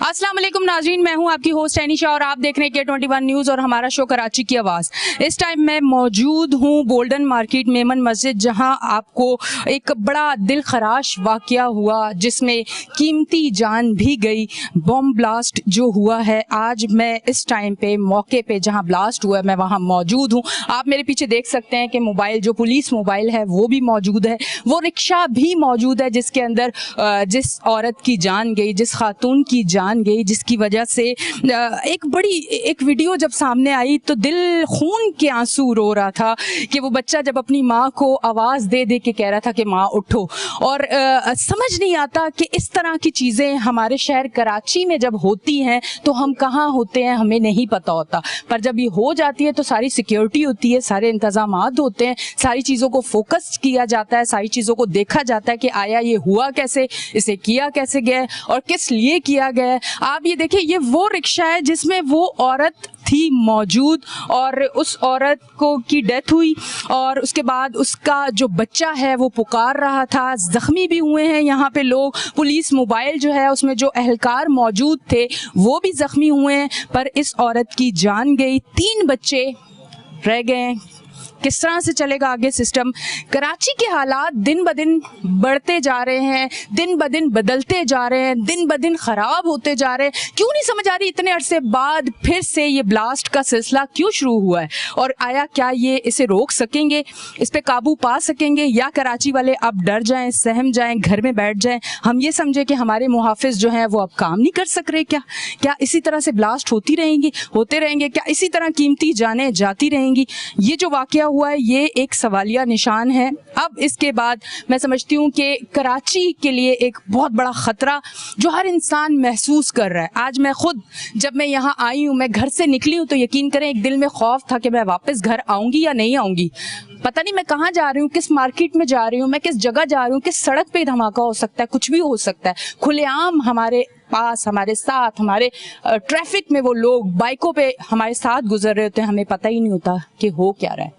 अस्सलाम वालेकुम नाज़रीन, मैं हूं आपकी होस्ट एनी शाह और आप देख रहे हैं K21 न्यूज़ और हमारा शो कराची की आवाज़। इस टाइम मैं मौजूद हूं बोल्डन मार्केट मेमन मस्जिद, जहां आपको एक बड़ा दिल खराश वाक़या हुआ जिसमें कीमती जान भी गई। बॉम्ब ब्लास्ट जो हुआ है, आज मैं इस टाइम पे मौके पे जहां ब्लास्ट हुआ है मैं वहां मौजूद हूं। आप मेरे पीछे देख सकते हैं कि मोबाइल जो पुलिस मोबाइल है वो भी मौजूद है, वो रिक्शा भी मौजूद है जिसके अंदर जिस औरत की जान गई, जिस खातून की जान गई, जिसकी वजह से एक वीडियो जब सामने आई तो दिल खून के आंसू रो रहा था कि वो बच्चा जब अपनी माँ को आवाज़ दे दे के कह रहा था कि माँ उठो। और समझ नहीं आता कि इस तरह की चीज़ें हमारे शहर कराची में जब होती हैं तो हम कहाँ होते हैं हमें नहीं पता होता, पर जब ये हो जाती है तो सारी सिक्योरिटी होती है, सारे इंतजामात होते हैं, सारी चीज़ों को फोकस किया जाता है, सारी चीज़ों को देखा जाता है कि आया ये हुआ कैसे, इसे किया कैसे गया और किस लिए किया गया। आप ये देखिए, ये वो रिक्शा है जिसमें वो औरत थी मौजूद और उस औरत को की डेथ हुई और उसके बाद उसका जो बच्चा है वो पुकार रहा था। जख्मी भी हुए हैं यहाँ पे लोग, पुलिस मोबाइल जो है उसमें जो एहलकार मौजूद थे वो भी जख्मी हुए हैं, पर इस औरत की जान गई, 3 बच्चे रह गए। किस तरह से चलेगा आगे सिस्टम? कराची के हालात दिन ब दिन बढ़ते जा रहे हैं, दिन ब दिन बदलते जा रहे हैं, दिन ब दिन ख़राब होते जा रहे हैं। क्यों नहीं समझ आ रही इतने अरसे बाद फिर से ये ब्लास्ट का सिलसिला क्यों शुरू हुआ है, और आया क्या ये इसे रोक सकेंगे, इस पे काबू पा सकेंगे, या कराची वाले अब डर जाएं, सहम जाएं, घर में बैठ जाएं, हम ये समझे कि हमारे मुहाफिज जो हैं वो अब काम नहीं कर सक रहे? क्या इसी तरह से ब्लास्ट होते रहेंगे? क्या इसी तरह कीमती जानें जाती रहेंगी? ये जो वाक़या हुआ है ये एक सवालिया निशान है। अब इसके बाद मैं समझती हूँ कि कराची के लिए एक बहुत बड़ा खतरा जो हर इंसान महसूस कर रहा है। आज मैं खुद जब मैं यहाँ आई हूँ, मैं घर से निकली हूँ तो यकीन करें एक दिल में खौफ था कि मैं वापस घर आऊँगी या नहीं आऊँगी। पता नहीं मैं कहाँ जा रही हूँ, किस मार्केट में जा रही हूँ, मैं किस जगह जा रही हूँ, किस सड़क पे धमाका हो सकता है, कुछ भी हो सकता है। खुलेआम हमारे पास, हमारे साथ, हमारे ट्रैफिक में वो लोग बाइकों पे हमारे साथ गुजर रहे होते हैं, हमें पता ही नहीं होता कि हो क्या रहा है।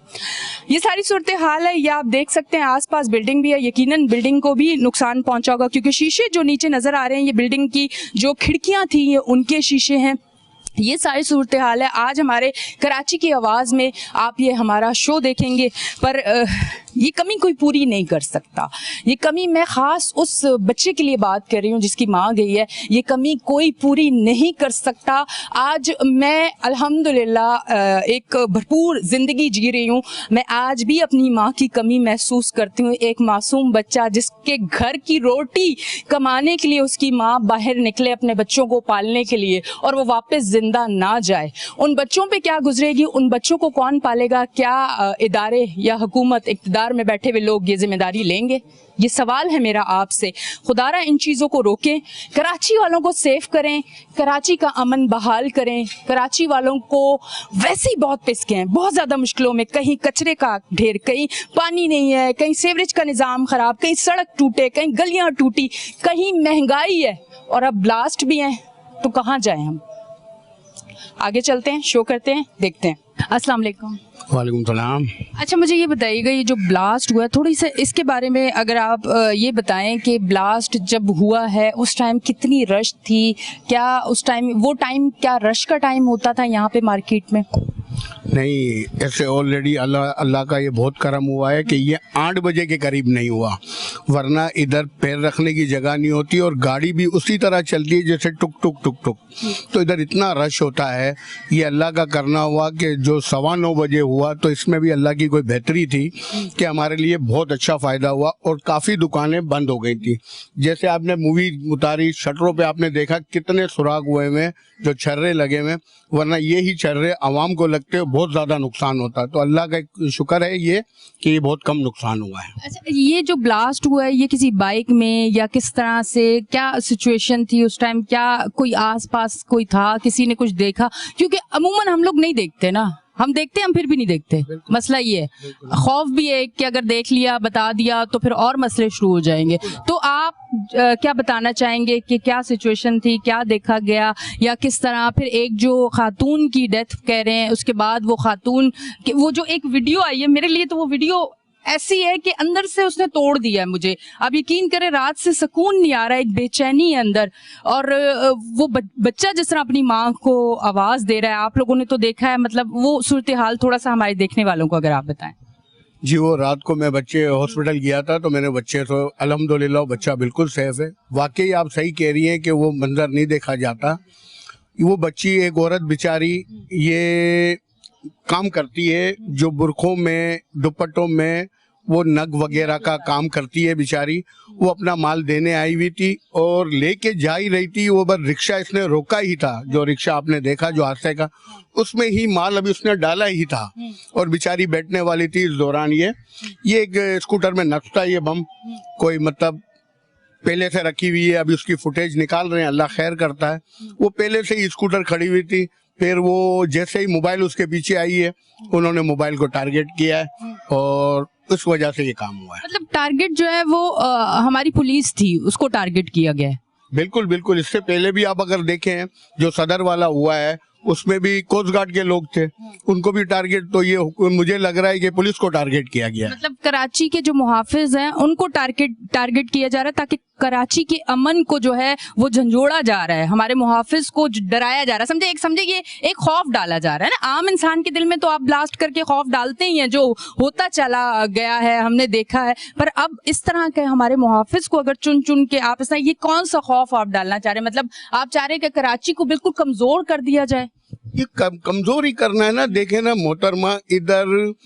ये सारी सूरत हाल है। ये आप देख सकते हैं आसपास बिल्डिंग भी है, यकीनन बिल्डिंग को भी नुकसान पहुंचा होगा क्योंकि शीशे जो नीचे नजर आ रहे हैं ये बिल्डिंग की जो खिड़कियां थी ये उनके शीशे हैं। ये सारी सूरत हाल है। आज हमारे कराची की आवाज़ में आप ये हमारा शो देखेंगे, पर ये कमी कोई पूरी नहीं कर सकता। ये कमी, मैं ख़ास उस बच्चे के लिए बात कर रही हूँ जिसकी माँ गई है, ये कमी कोई पूरी नहीं कर सकता। आज मैं अल्हम्दुलिल्लाह एक भरपूर ज़िंदगी जी रही हूँ। मैं आज भी अपनी माँ की कमी महसूस करती हूँ। एक मासूम बच्चा जिसके घर की रोटी कमाने के लिए उसकी माँ बाहर निकले अपने बच्चों को पालने के लिए और वो वापस जिंदा ना जाए, उन बच्चों पे क्या गुजरेगी, उन बच्चों को कौन पालेगा? क्या इदारे या हुकूमत, इक़्तिदार में बैठे हुए लोग ये जिम्मेदारी लेंगे? ये सवाल है मेरा आपसे। खुदारा इन चीज़ों को रोकें, कराची वालों को सेफ करें, कराची का अमन बहाल करें। कराची वालों को वैसे ही बहुत पिसके हैं, बहुत ज़्यादा मुश्किलों में, कहीं कचरे का ढेर, कहीं पानी नहीं है, कहीं सीवरेज का निज़ाम ख़राब, कहीं सड़क टूटे, कहीं गलियाँ टूटी, कहीं महंगाई है और अब ब्लास्ट भी हैं, तो कहाँ जाएं हम? आगे चलते हैं, शो करते हैं, देखते हैं। अस्सलाम वालेकुम। वालेकुम सलाम। अच्छा, मुझे ये बताइएगा, ये जो ब्लास्ट हुआ है थोड़ी सा इसके बारे में अगर आप ये बताएं कि ब्लास्ट जब हुआ है उस टाइम कितनी रश थी? क्या उस टाइम वो टाइम क्या रश का टाइम होता था यहाँ पे मार्केट में? नहीं, ऐसे ऑलरेडी अल्लाह का ये बहुत करम हुआ है कि ये 8 बजे के करीब नहीं हुआ, वरना इधर पैर रखने की जगह नहीं होती और गाड़ी भी उसी तरह चलती है जैसे टुक टुक टुक टुक, तो इधर इतना रश होता है। ये अल्लाह का करना हुआ कि जो 9:15 बजे हुआ, तो इसमें भी अल्लाह की कोई बेहतरी थी कि हमारे लिए बहुत अच्छा फ़ायदा हुआ और काफ़ी दुकानें बंद हो गई थी। जैसे आपने मूवी उतारी, शटरों पे आपने देखा कितने सुराख हुए हुए जो छर्रे लगे हुए, वरना ये ही छर्रे आवाम को लगते बहुत ज़्यादा नुकसान होता। तो अल्लाह का शुक्र है ये कि ये बहुत कम नुकसान हुआ है। अच्छा, ये जो ब्लास्ट हुआ है ये किसी बाइक में या किस तरह से, क्या सिचुएशन थी उस टाइम? क्या कोई आसपास कोई था, किसी ने कुछ देखा? क्योंकि अमूमन हम लोग नहीं देखते ना, हम देखते हैं हम फिर भी नहीं देखते। मसला ये है, खौफ भी है कि अगर देख लिया, बता दिया तो फिर और मसले शुरू हो जाएंगे। तो आप क्या बताना चाहेंगे कि क्या सिचुएशन थी, क्या देखा गया या किस तरह? फिर एक जो खातून की डेथ कह रहे हैं, उसके बाद वो खातून वो जो एक वीडियो आई है, मेरे लिए तो वो वीडियो ऐसी है कि अंदर से उसने तोड़ दिया है मुझे। आप यकीन करें रात से सुकून नहीं आ रहा है, एक बेचैनी है अंदर। और वो बच्चा जिस तरह अपनी माँ को आवाज दे रहा है, आप लोगों ने तो देखा है, मतलब वो सूरत हाल थोड़ा सा हमारे देखने वालों को अगर आप बताएं। जी, वो रात को मैं बच्चे हॉस्पिटल गया था तो मैंने बच्चे तो अल्हम्दुलिल्लाह बच्चा बिल्कुल सेफ है। वाकई आप सही कह रही हैं कि वो मंजर नहीं देखा जाता। वो बच्ची एक औरत बेचारी ये काम करती है जो बुरखों में दुपट्टों में वो नग वगैरह का काम करती है बेचारी। वो अपना माल देने आई हुई थी और लेके जा ही रही थी। वो बस रिक्शा इसने रोका ही था, जो रिक्शा आपने देखा जो हादसे का, उसमें ही माल अभी उसने डाला ही था और बेचारी बैठने वाली थी। इस दौरान ये एक स्कूटर में नक्शा ये बम कोई मतलब पहले से रखी हुई है। अभी उसकी फुटेज निकाल रहे हैं, अल्लाह खैर करता है। वो पहले से ही स्कूटर खड़ी हुई थी, फिर वो जैसे ही मोबाइल उसके पीछे आई है उन्होंने मोबाइल को टारगेट किया है और उस वजह से ये काम हुआ है। मतलब टारगेट जो है वो हमारी पुलिस थी, उसको टारगेट किया गया है। बिल्कुल बिल्कुल। इससे पहले भी आप अगर देखें जो सदर वाला हुआ है उसमें भी कोस्ट गार्ड के लोग थे, उनको भी टारगेट, तो ये मुझे लग रहा है कि पुलिस को टारगेट किया गया है। मतलब कराची के जो मुहाफिज हैं उनको टारगेट किया जा रहा है ताकि कराची के अमन को जो है वो झंझोड़ा जा रहा है, हमारे मुहाफिज को डराया जा रहा है। समझे ये एक खौफ डाला जा रहा है ना आम इंसान के दिल में। तो आप ब्लास्ट करके खौफ डालते ही हैं, जो होता चला गया है हमने देखा है। पर अब इस तरह के हमारे मुहाफिज को अगर चुन चुन के आप इस तरह, ये कौन सा खौफ आप डालना चाह रहे हैं? मतलब आप चाह रहे हैं कि कराची को बिल्कुल कमजोर कर दिया जाए? ये कमजोर ही करना है ना। देखे ना मोहतरमा, इधर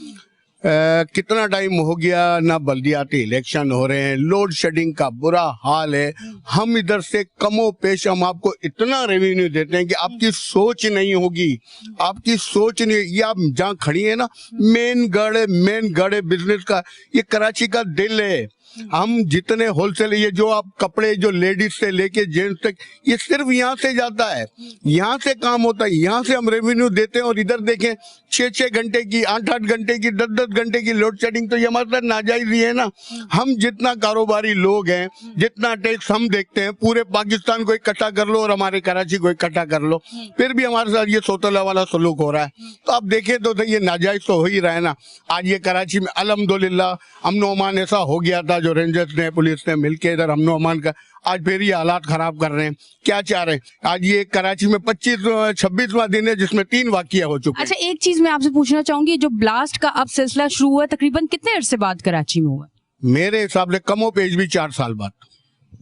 कितना टाइम हो गया ना बल्दियाती इलेक्शन हो रहे हैं, लोड शेडिंग का बुरा हाल है। हम इधर से कमो पेश हम आपको इतना रेवेन्यू देते हैं कि आपकी सोच नहीं होगी, आपकी सोच नहीं। ये आप जहाँ खड़ी है ना, मेन गढ़ है बिजनेस का, ये कराची का दिल है। हम जितने होलसेल, ये जो आप कपड़े जो लेडीज से लेके जेंट्स तक, ये सिर्फ यहाँ से जाता है, यहाँ से काम होता है, यहाँ से हम रेवेन्यू देते हैं। और इधर देखें 6-6 घंटे की, 8-8 घंटे की, 10-10 घंटे की लोड शेडिंग, तो ये हमारे साथ नाजायज ही है ना। हम जितना कारोबारी लोग हैं, जितना टैक्स हम देखते हैं, पूरे पाकिस्तान को इकट्ठा कर लो और हमारे कराची को इकट्ठा कर लो, फिर भी हमारे साथ ये सोतला वाला सलूक हो रहा है। तो आप देखें तो ये नाजायज तो हो ही रहा है ना। आज ये कराची में अल्हम्दुलिल्लाह अमन अमान ऐसा हो गया था, जो रेंजर्स ने पुलिस ने मिलके इधर अमन अमान का, आज फिर ये हालात खराब कर रहे हैं। क्या चाह रहे हैं? आज ये कराची में 26वां दिन है जिसमें 3 वाकया हो चुके हैं। अच्छा, एक चीज मैं आपसे पूछना चाहूंगी, जो ब्लास्ट का अब सिलसिला शुरू हुआ तकरीबन कितने अरसे बाद कराची में हुआ? मेरे हिसाब से कमो पेज भी 4 साल बाद।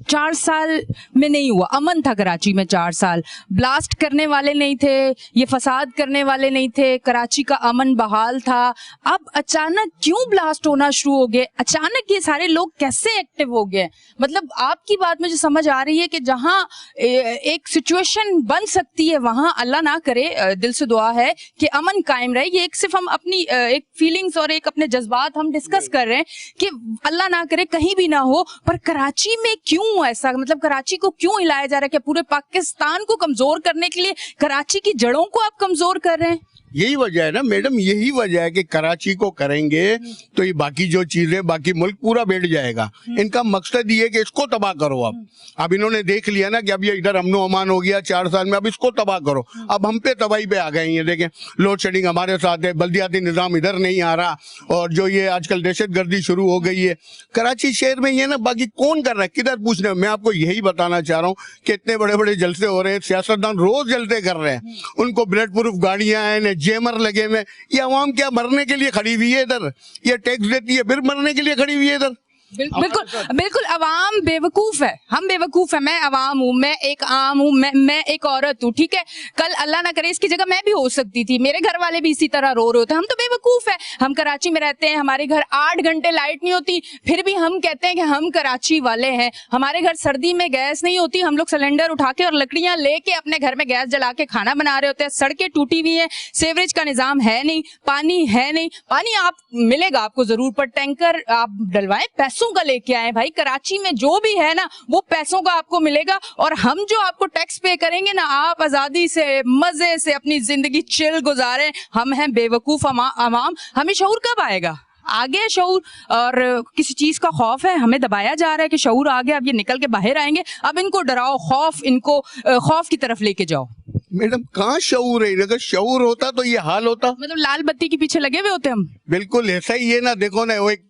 4 साल में नहीं हुआ, अमन था कराची में 4 साल। ब्लास्ट करने वाले नहीं थे, ये फसाद करने वाले नहीं थे, कराची का अमन बहाल था। अब अचानक क्यों ब्लास्ट होना शुरू हो गए? अचानक ये सारे लोग कैसे एक्टिव हो गए? मतलब आपकी बात मुझे समझ आ रही है कि जहां एक सिचुएशन बन सकती है वहां अल्लाह ना करे, दिल से दुआ है कि अमन कायम रहे। ये एक सिर्फ हम अपनी एक फीलिंग्स और एक अपने जज्बात हम डिस्कस कर रहे हैं कि अल्लाह ना करे कहीं भी ना हो। पर कराची में क्यों ऐसा, मतलब कराची को क्यों हिलाया जा रहा है? कि पूरे पाकिस्तान को कमजोर करने के लिए कराची की जड़ों को आप कमजोर कर रहे हैं? यही वजह है ना मैडम, यही वजह है कि कराची को करेंगे तो ये बाकी जो चीजें, बाकी मुल्क पूरा बैठ जाएगा। इनका मकसद ये है कि इसको तबाह करो। अब इन्होंने देख लिया ना कि अब ये इधर अमनो अमान हो गया 4 साल में, अब इसको तबाह करो। अब हम पे तबाही पे आ गए हैं। देखें लोड शेडिंग हमारे साथ है, बल्दियाती निजाम इधर नहीं आ रहा, और जो ये आजकल दहशत गर्दी शुरू हो गई है कराची शहर में, ये ना बाकी कौन कर रहा है, किधर पूछने। मैं आपको यही बताना चाह रहा हूँ कि इतने बड़े बड़े जलसे हो रहे हैं, सियासतदान रोज जलसे कर रहे हैं, उनको बुलेट प्रूफ गाड़ियां हैं, जेमर लगे हुए। ये अवाम क्या मरने के लिए खड़ी हुई है इधर? ये टैक्स देती है फिर मरने के लिए खड़ी हुई है इधर। बिल्कुल अवाम बेवकूफ है, हम बेवकूफ है। मैं अवाम हूँ, मैं एक आम हूँ, मैं एक औरत हूँ, ठीक है। कल अल्लाह ना करे इसकी जगह मैं भी हो सकती थी, मेरे घर वाले भी इसी तरह रो रहे होते। हम तो बेवकूफ है। हम कराची में रहते हैं, हमारे घर 8 घंटे लाइट नहीं होती, फिर भी हम कहते हैं कि हम कराची वाले हैं। हमारे घर सर्दी में गैस नहीं होती, हम लोग सिलेंडर उठा के और लकड़ियां लेके अपने घर में गैस जला के खाना बना रहे होते हैं। सड़कें टूटी हुई हैं, सीवरेज का निजाम है नहीं, पानी है नहीं। पानी आप मिलेगा आपको जरूर, पर टैंकर आप डलवाएं, पैसों का लेके आए भाई। कराची में जो भी है ना वो पैसों का आपको मिलेगा, और हम जो आपको टैक्स पे करेंगे ना, आप आजादी से मजे से अपनी जिंदगी चिल गुजारें। हम हैं बेवकूफ अवाम। हमें शऊर कब आएगा? आगे शऊर, और किसी चीज का खौफ है, हमें दबाया जा रहा है कि शऊर आ गया, अब ये निकल के बाहर आएंगे। अब इनको डराओ, खौफ, इनको खौफ की तरफ लेके जाओ। मैडम कहाँ शऊर है? अगर शऊर होता तो ये हाल होता? मतलब लाल बत्ती के पीछे लगे हुए होते हम। बिल्कुल ऐसा ही है ना। देखो ना, वो एक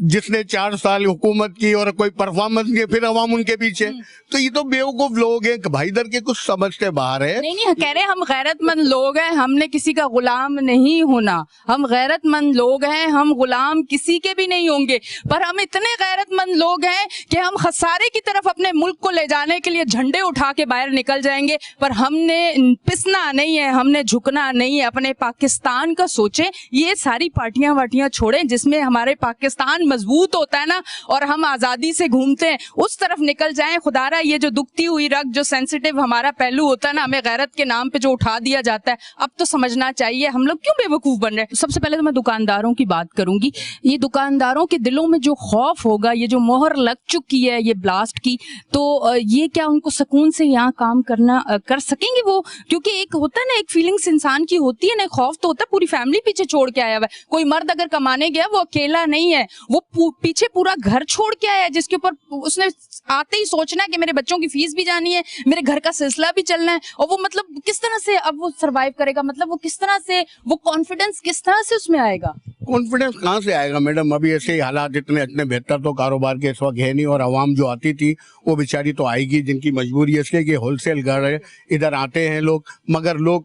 جس نے 4 سال حکومت کی اور کوئی پرفارمنس نہیں, پھر عوام ان کے پیچھے. تو یہ تو بیوقوف لوگ ہیں کہ بھائی در کے کچھ سمجھتے باہر ہے. نہیں کہہ رہے ہم غیرت مند لوگ ہیں, ہم نے کسی کا غلام نہیں ہونا, ہم غیرت مند لوگ ہیں, ہم غلام کسی کے بھی نہیں ہوں گے, پر ہم اتنے غیرت مند لوگ ہیں کہ ہم خسارے کی طرف اپنے ملک کو لے جانے کے لیے جھنڈے اٹھا کے باہر نکل جائیں گے, پر ہم نے پسنا نہیں ہے, ہم نے جھکنا نہیں ہے. اپنے پاکستان کا سوچیں, یہ ساری پارٹیاں واٹیاں چھوڑیں جس میں ہمارے پاکستان مضبوط ہوتا ہے نا اور ہم آزادی سے گھومتے ہیں, اس طرف نکل جائیں. خدا را یہ جو دکھتی ہوئی رگ, جو سینسیٹیو ہمارا پہلو ہوتا ہے نا, ہمیں غیرت کے نام پہ جو اٹھا دیا جاتا ہے, اب تو سمجھنا چاہیے ہم لوگ کیوں بے وقوف بن رہے ہیں. سب سے پہلے تو میں دکانداروں کی بات کروں گی. یہ دکانداروں کے دلوں میں جو خوف ہوگا, یہ جو مہر لگ چکی ہے یہ بلاسٹ کی, تو یہ کیا ان کو سکون سے یہاں کام کر سکیں گے وہ؟ کیونکہ ایک ہوتا ہے نا, ایک فیلنگس انسان کی ہوتی ہے نا, خوف تو ہوتا ہے. پوری فیملی پیچھے چھوڑ کے آیا ہوا ہے. کوئی مرد اگر کمانے گیا وہ اکیلا نہیں ہے, وہ پیچھے پورا گھر چھوڑ کے آیا ہے, جس کے اوپر اس نے آتے ہی سوچنا ہے کہ میرے بچوں کی فیس بھی جانی ہے, میرے گھر کا سلسلہ بھی چلنا ہے. اور وہ مطلب کس طرح سے اب وہ سروائیو کرے گا, مطلب وہ کس طرح سے, وہ کانفیڈنس کس طرح سے اس میں آئے گا؟ کانفیڈنس کہاں سے آئے گا میڈم؟ ابھی ایسے ہی حالات اتنے بہتر تو کاروبار کے اس وقت ہے نہیں, اور عوام جو آتی تھی وہ بیچاری تو آئے گی, جن کی مجبوری ہے اس لیے کہ ہول سیل گھر ہے, ادھر آتے ہیں لوگ, مگر لوگ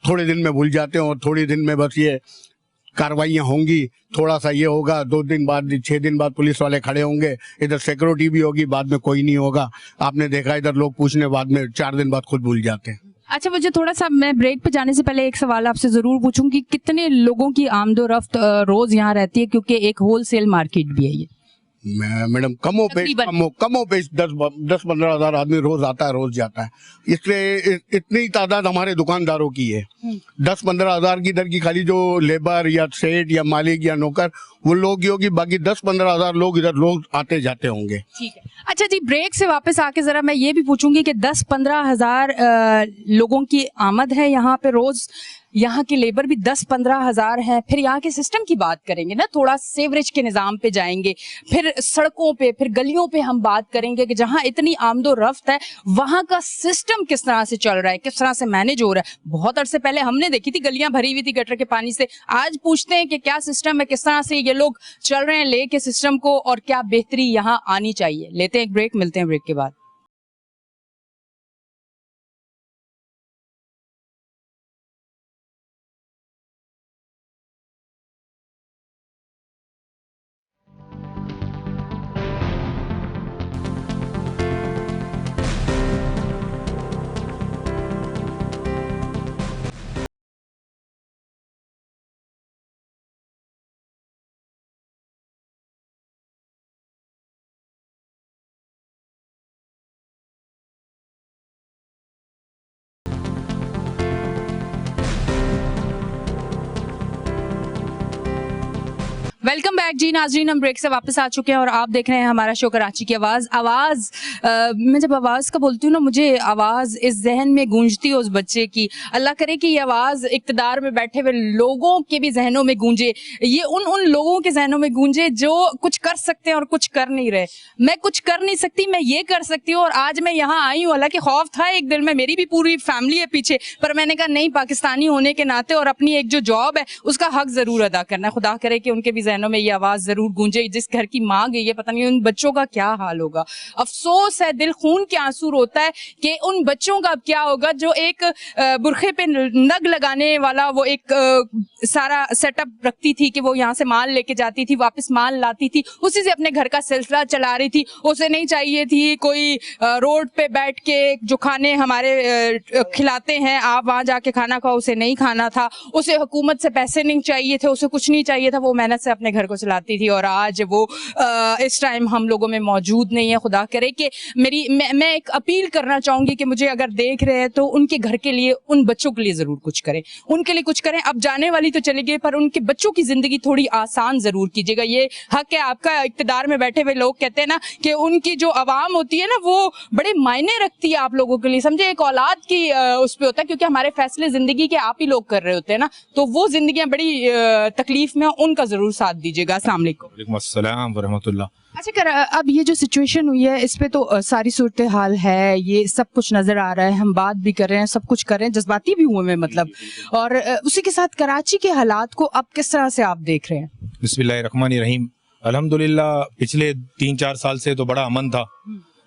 تھوڑے دن میں بھول جاتے ہیں, اور تھوڑے دن میں بس یہ کاروائیاں ہوں گی, تھوڑا سا یہ ہوگا, 2 دن بعد 6 دن بعد پولیس والے کھڑے ہوں گے, ادھر سیکورٹی بھی ہوگی, بعد میں کوئی نہیں ہوگا. آپ نے دیکھا ادھر لوگ پوچھنے بعد میں 4 دن بعد خود بھول جاتے ہیں. اچھا, مجھے تھوڑا سا, میں بریک پہ جانے سے پہلے ایک سوال آپ سے ضرور پوچھوں کہ کتنے لوگوں کی آمد و رفت روز یہاں رہتی ہے, کیونکہ ایک ہول سیل مارکیٹ بھی ہے یہ؟ میڈم کم و بیش 10-15 ہزار آدمی روز آتا ہے, روز جاتا ہے. اس لیے اتنی تعداد ہمارے دکانداروں کی ہے. 10-15 ہزار کی ادھر کی خالی جو لیبر یا سیٹ یا مالک یا نوکر وہ لوگ ہی ہوگی, باقی 10-15 ہزار لوگ ادھر روز آتے جاتے ہوں گے. ٹھیک ہے. اچھا جی, بریک سے واپس آ کے ذرا میں یہ بھی پوچھوں گی کہ 10-15 ہزار لوگوں کی آمد ہے یہاں پہ روز, یہاں کے لیبر بھی 10-15 ہزار ہے, پھر یہاں کے سسٹم کی بات کریں گے نا, تھوڑا سیوریج کے نظام پہ جائیں گے, پھر سڑکوں پہ, پھر گلیوں پہ ہم بات کریں گے کہ جہاں اتنی آمد و رفت ہے وہاں کا سسٹم کس طرح سے چل رہا ہے, کس طرح سے مینج ہو رہا ہے. بہت عرصے پہلے ہم نے دیکھی تھی گلیاں بھری ہوئی تھی گٹر کے پانی سے, آج پوچھتے ہیں کہ کیا سسٹم ہے, کس طرح سے یہ لوگ چل رہے ہیں لے کے سسٹم کو, اور کیا بہتری یہاں آنی چاہیے. لیتے ہیں ایک بریک, ملتے ہیں بریک کے بعد. ویلکم بیک جی ناظرین, ہم بریک سے واپس آ چکے ہیں اور آپ دیکھ رہے ہیں ہمارا شو کراچی کی آواز. میں جب آواز کا بولتی ہوں نا, مجھے آواز اس ذہن میں گونجتی ہے اس بچے کی. اللہ کرے کہ یہ آواز اقتدار میں بیٹھے ہوئے لوگوں کے بھی ذہنوں میں گونجے, یہ ان لوگوں کے ذہنوں میں گونجے جو کچھ کر سکتے ہیں اور کچھ کر نہیں رہے. میں کچھ کر نہیں سکتی, میں یہ کر سکتی ہوں, اور آج میں یہاں آئی ہوں. حالانکہ خوف تھا ایک دل میں, میری بھی پوری فیملی ہے پیچھے, پر میں نے کہا نہیں, پاکستانی ہونے کے ناطے اور اپنی ایک جو جاب ہے اس کا حق ضرور ادا کرنا ہے. خدا کرے کہ ان کے بھی ذہنوں میں یہ آواز ضرور گونجے. جس گھر کی ماں گئی ہے, پتہ نہیں ان بچوں کا کیا حال ہوگا. افسوس ہے, دل خون کے آنسو ہوتا ہے کہ ان بچوں کا اب کیا ہوگا جو ایک برقعے پہ نگ لگانے والا وہ ایک سارا سیٹ اپ رکھتی تھی کہ وہ یہاں سے مال لے کے جاتی تھی, واپس مال لاتی تھی, اسی سے اپنے گھر کا سلسلہ چلا رہی تھی. اسے نہیں چاہیے تھی کوئی روڈ پہ بیٹھ کے جو کھانے ہمارے کھلاتے ہیں آپ وہاں جا کے کھانا کھاؤ, اسے نہیں کھانا تھا. اسے حکومت سے پیسے نہیں چاہیے تھے, اسے کچھ نہیں چاہیے تھا, وہ محنت سے اپنے گھر کو چلاتی تھی. اور آج وہ اس ٹائم ہم لوگوں میں موجود نہیں ہے. خدا کرے کہ میں ایک اپیل کرنا چاہوں گی کہ مجھے اگر دیکھ رہے ہیں تو ان کے گھر کے لیے, ان بچوں کے لیے ضرور کچھ کریں, ان کے لیے کچھ کریں. اب جانے والی تو چلی گئی, پر ان کے بچوں کی زندگی تھوڑی آسان ضرور کیجیے گا. یہ حق ہے آپ کا. اقتدار میں بیٹھے ہوئے لوگ کہتے ہیں نا کہ ان کی جو عوام ہوتی ہے نا وہ بڑے معنی رکھتی ہے آپ لوگوں کے لیے, سمجھے, ایک اولاد کی اس پہ ہوتا ہے, کیونکہ ہمارے فیصلے زندگی کے آپ ہی لوگ کر رہے ہوتے ہیں نا, تو وہ زندگیاں بڑی تکلیف میں, ان کا ضرور ساتھ دیجیے گا. السلام علیکم. وعلیکم السلام ورحمۃ اللہ. اچھا اب یہ جو سچویشن ہوئی ہے اس پہ تو ساری صورتحال ہے, یہ سب کچھ نظر آ رہا ہے, ہم بات بھی کر رہے ہیں, سب کچھ کر رہے ہیں, جذباتی بھی ہوئے ہیں مطلب, اور اسی کے ساتھ کراچی کے حالات کو اب کس طرح سے آپ دیکھ رہے ہیں؟ بسم اللہ الرحمن الرحیم. الحمدللہ پچھلے 3-4 سال سے تو بڑا امن تھا،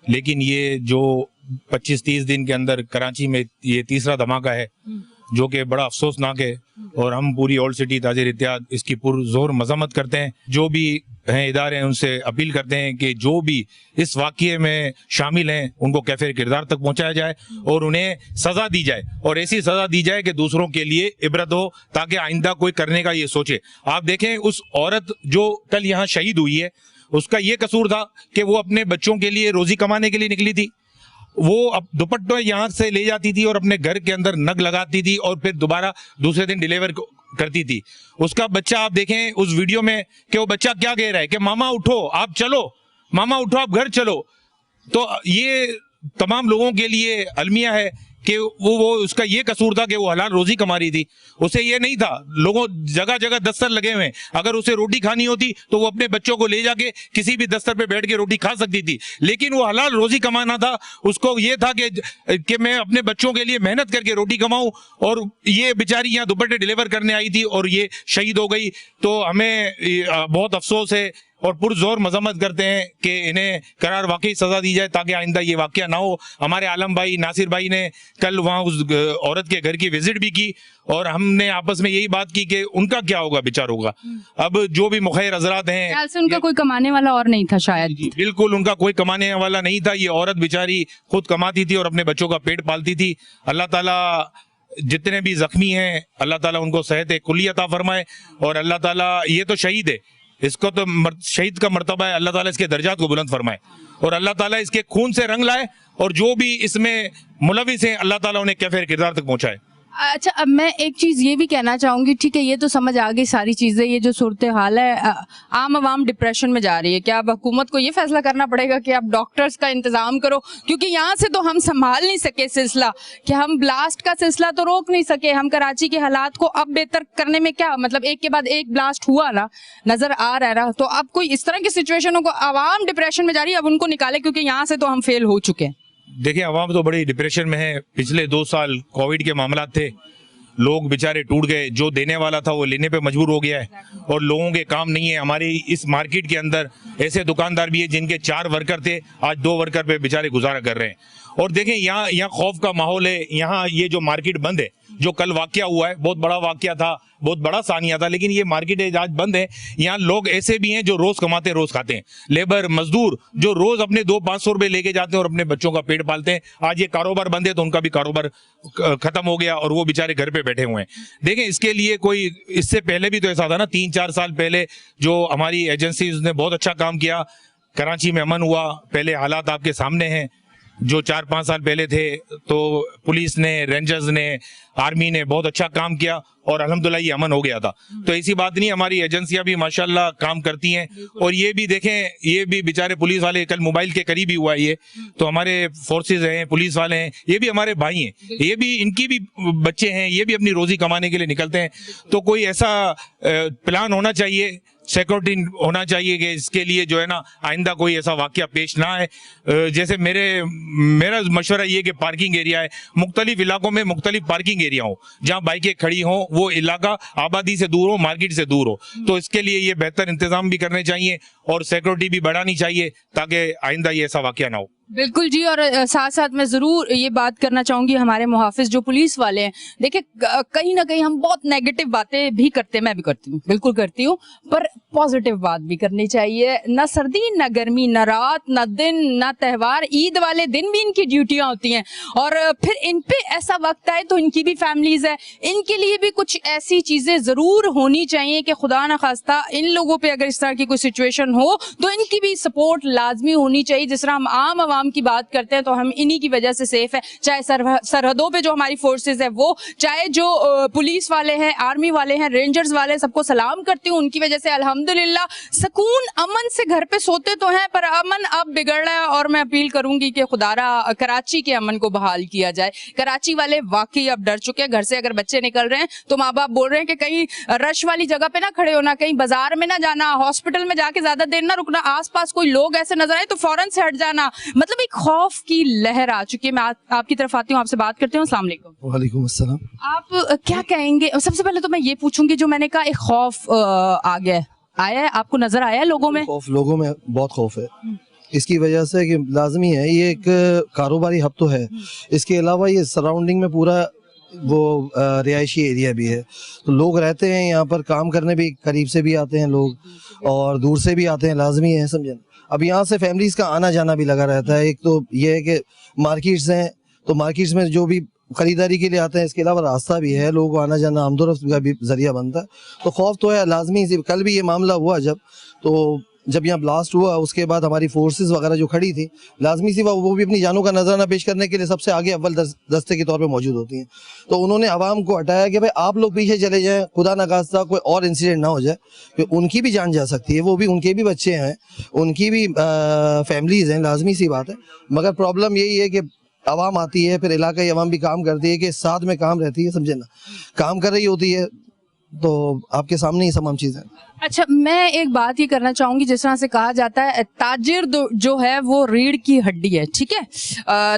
لیکن یہ جو 25-30 دن کے اندر کراچی میں یہ تیسرا دھماکہ ہے جو کہ بڑا افسوسناک ہے، اور ہم پوری اولڈ سٹی تاجر اتحاد اس کی پرزور مذمت کرتے ہیں۔ جو بھی ہیں ادارے ہیں ان سے اپیل کرتے ہیں کہ جو بھی اس واقعے میں شامل ہیں ان کو کیفر کردار تک پہنچایا جائے اور انہیں سزا دی جائے، اور ایسی سزا دی جائے کہ دوسروں کے لیے عبرت ہو، تاکہ آئندہ کوئی کرنے کا یہ سوچے۔ آپ دیکھیں اس عورت جو کل یہاں شہید ہوئی ہے، اس کا یہ قصور تھا کہ وہ اپنے بچوں کے لیے روزی کمانے کے لیے نکلی تھی، وہ اب دوپٹہ یہاں سے لے جاتی تھی اور اپنے گھر کے اندر نگ لگاتی تھی اور پھر دوبارہ دوسرے دن ڈیلیور کرتی تھی۔ اس کا بچہ آپ دیکھیں اس ویڈیو میں کہ وہ بچہ کیا کہہ رہا ہے کہ ماما اٹھو آپ چلو، ماما اٹھو آپ گھر چلو۔ تو یہ تمام لوگوں کے لیے المیہ ہے کہ وہ اس کا یہ قصور تھا کہ وہ حلال روزی کما رہی تھی، اسے یہ نہیں تھا۔ لوگوں جگہ جگہ دستر لگے ہوئے ہیں، اگر اسے روٹی کھانی ہوتی تو وہ اپنے بچوں کو لے جا کے کسی بھی دستر پہ بیٹھ کے روٹی کھا سکتی تھی، لیکن وہ حلال روزی کمانا تھا۔ اس کو یہ تھا کہ میں اپنے بچوں کے لیے محنت کر کے روٹی کماؤں، اور یہ بیچاری یہاں دوپٹے ڈیلیور کرنے آئی تھی اور یہ شہید ہو گئی۔ تو ہمیں بہت افسوس ہے اور پرزور مذمت کرتے ہیں کہ انہیں قرار واقعی سزا دی جائے تاکہ آئندہ یہ واقعہ نہ ہو۔ ہمارے عالم بھائی ناصر بھائی نے کل وہاں اس عورت کے گھر کی وزٹ بھی کی، اور ہم نے آپس میں یہی بات کی کہ ان کا کیا ہوگا بیچاروں کا۔ اب جو بھی مخیر حضرات ہیں، خیال سے ان کا کوئی کمانے والا اور نہیں تھا شاید۔ جی بالکل، ان کا کوئی کمانے والا نہیں تھا، یہ عورت بیچاری خود کماتی تھی اور اپنے بچوں کا پیٹ پالتی تھی۔ اللہ تعالیٰ جتنے بھی زخمی ہیں اللہ تعالیٰ ان کو صحت کلی عطا فرمائے، اور اللہ تعالیٰ یہ تو شہید ہے، اس کو تو شہید کا مرتبہ ہے، اللہ تعالیٰ اس کے درجات کو بلند فرمائے، اور اللہ تعالیٰ اس کے خون سے رنگ لائے، اور جو بھی اس میں ملوث ہیں اللہ تعالیٰ انہیں کیفر کردار تک پہنچائے۔ اچھا، اب میں ایک چیز یہ بھی کہنا چاہوں گی، ٹھیک ہے یہ تو سمجھ آ گئی ساری چیزیں، یہ جو صورتحال ہے عام عوام ڈپریشن میں جا رہی ہے، کیا اب حکومت کو یہ فیصلہ کرنا پڑے گا کہ اب ڈاکٹرز کا انتظام کرو، کیونکہ یہاں سے تو ہم سنبھال نہیں سکے سلسلہ، کہ ہم بلاسٹ کا سلسلہ تو روک نہیں سکے، ہم کراچی کے حالات کو اب بہتر کرنے میں کیا مطلب ایک کے بعد ایک بلاسٹ ہوا نا، نظر آ رہا ہے نا، تو اب کوئی اس طرح کی سچویشنوں کو عوام ڈپریشن میں جا رہی ہے، اب ان کو نکالے کیونکہ یہاں سے تو ہم فیل ہو چکے ہیں۔ دیکھیں عوام تو بڑی ڈپریشن میں ہے، پچھلے 2 سال کووڈ کے معاملات تھے، لوگ بیچارے ٹوٹ گئے، جو دینے والا تھا وہ لینے پہ مجبور ہو گیا ہے، اور لوگوں کے کام نہیں ہے۔ ہماری اس مارکیٹ کے اندر ایسے دکاندار بھی ہیں جن کے 4 ورکر تھے، آج 2 ورکر پہ بیچارے گزارا کر رہے ہیں۔ اور دیکھیں یہاں خوف کا ماحول ہے، یہاں یہ جو مارکیٹ بند ہے، جو کل واقعہ ہوا ہے بہت بڑا واقعہ تھا، بہت بڑا ثانیہ تھا، لیکن یہ مارکیٹ آج بند ہے۔ یہاں لوگ ایسے بھی ہیں جو روز کماتے روز کھاتے ہیں، لیبر مزدور جو روز اپنے 200-500 روپے لے کے جاتے ہیں اور اپنے بچوں کا پیٹ پالتے ہیں، آج یہ کاروبار بند ہے تو ان کا بھی کاروبار ختم ہو گیا اور وہ بیچارے گھر پہ بیٹھے ہوئے ہیں۔ دیکھیں اس کے لیے کوئی اس سے پہلے بھی تو ایسا تھا نا، 3-4 سال پہلے جو ہماری ایجنسیز نے بہت اچھا کام کیا، کراچی میں امن ہوا، پہلے حالات آپ کے سامنے ہیں۔ جو 4-5 سال پہلے تھے تو پولیس نے، رینجرز نے، آرمی نے بہت اچھا کام کیا اور الحمدللہ یہ امن ہو گیا تھا۔ تو ایسی بات نہیں، ہماری ایجنسیاں بھی ماشاءاللہ کام کرتی ہیں، اور یہ بھی دیکھیں یہ بھی بیچارے پولیس والے، کل موبائل کے قریب ہی ہوا یہ، تو ہمارے فورسز ہیں، پولیس والے ہیں، یہ بھی ہمارے بھائی ہیں، یہ بھی ان کی بھی بچے ہیں، یہ بھی اپنی روزی کمانے کے لیے نکلتے ہیں۔ تو کوئی ایسا پلان ہونا چاہیے، سیکورٹی ہونا چاہیے کہ اس کے لیے جو ہے نا آئندہ کوئی ایسا واقعہ پیش نہ آئے۔ جیسے میرا مشورہ یہ کہ پارکنگ ایریا ہے، مختلف علاقوں میں مختلف پارکنگ ایریا ہو جہاں بائکیں کھڑی ہوں، وہ علاقہ آبادی سے دور ہو، مارکیٹ سے دور ہو، تو اس کے لیے یہ بہتر انتظام بھی کرنے چاہیے اور سیکورٹی بھی بڑھانی چاہیے تاکہ آئندہ یہ ایسا واقعہ نہ ہو۔ بالکل جی، اور ساتھ ساتھ میں ضرور یہ بات کرنا چاہوں گی ہمارے محافظ جو پولیس والے ہیں، دیکھیں کہیں نہ کہیں ہم بہت نیگیٹو باتیں بھی کرتے ہیں، میں بھی کرتی ہوں، بالکل کرتی ہوں، پر پازیٹیو بات بھی کرنی چاہیے۔ نہ سردی نہ گرمی، نہ رات نہ دن نہ تہوار، عید والے دن بھی ان کی ڈیوٹیاں ہوتی ہیں، اور پھر ان پہ ایسا وقت آئے تو ان کی بھی فیملیز ہے، ان کے لیے بھی کچھ ایسی چیزیں ضرور ہونی چاہیے کہ خدا نہ خواستہ ان لوگوں پہ اگر اس طرح کی کوئی سچویشن ہو تو ان کی بھی سپورٹ لازمی ہونی چاہیے۔ جس طرح ہم عام عوام کی بات کرتے ہیں تو ہم انہی کی وجہ سے سیف ہے، چاہے سرحدوں پہ جو ہماری فورسز ہے وہ، چاہے جو پولیس والے ہیں، آرمی والے ہیں، رینجرز والے، سب کو سلام کرتی ہوں، ان کی وجہ سے الحمدللہ سکون امن سے گھر پہ سوتے تو ہیں، پر امن اب بگڑ رہا ہے، اور میں اپیل کروں گی کہ خدا را کراچی کے امن کو بحال کیا جائے۔ کراچی والے واقعی اب ڈر چکے ہیں، گھر سے اگر بچے نکل رہے ہیں تو ماں باپ بول رہے ہیں کہ کہیں رش والی جگہ پہ نہ کھڑے ہونا، کہیں بازار میں نہ جانا، ہاسپٹل میں جا کے زیادہ دیر نہ رکنا، آس پاس کوئی لوگ ایسے نظر آئے تو فوراً سے ہٹ جانا، مطلب ایک خوف کی لہر آ چکی ہے۔ میں آپ کی طرف آتی ہوں، آپ سے بات کرتی ہوں۔ السلام علیکم۔ وعلیکم السلام۔ آپ کیا کہیں گے؟ سب سے پہلے تو میں یہ پوچھوں گی، جو میں نے کہا ایک خوف آ گیا ہے आया है, आपको नजर आया है लोगों में? खौफ लोगों में बहुत खौफ है इसकी वजह से कि लाजमी है, ये एक कारोबारी हब तो है, इसके अलावा ये सराउंडिंग में पूरा वो रिहायशी एरिया भी है, तो लोग रहते हैं यहाँ पर, काम करने भी करीब से भी आते हैं लोग और दूर से भी आते हैं, लाजमी है, समझे। अब यहाँ से फैमिलीज का आना जाना भी लगा रहता है। एक तो ये है कि मार्केट्स हैं, तो मार्केट्स में जो भी खरीदारी के लिए आते हैं, इसके अलावा रास्ता भी है, लोगों को आना जाना आमदोरफ्त का भी जरिया बनता है, तो खौफ तो है लाजमी। कल भी ये मामला हुआ जब यहाँ ब्लास्ट हुआ, उसके बाद हमारी फोर्सेस वगैरह जो खड़ी थी, लाजमी सी वो भी अपनी जानों का नजराना पेश करने के लिए सबसे आगे अव्वल दस्ते के तौर पे मौजूद होती हैं, तो उन्होंने आवाम को हटाया कि भाई आप लोग पीछे चले जाएं, खुदा न खास्ता कोई और इंसिडेंट ना हो जाए, कि उनकी भी जान जा सकती है, वो भी, उनके भी बच्चे हैं, उनकी भी फैमिलीज हैं, लाजमी सी बात है। मगर प्रॉब्लम यही है कि आवाम आती है, फिर इलाकाई आवाम भी काम करती है, कि साथ में काम रहती है, समझे ना, काम कर रही होती है, तो आपके सामने ही तमाम चीज़ें। अच्छा, मैं एक बात ये करना चाहूंगी, जिस तरह से कहा जाता है ताजिर जो है वो रीढ़ की हड्डी है, ठीक है,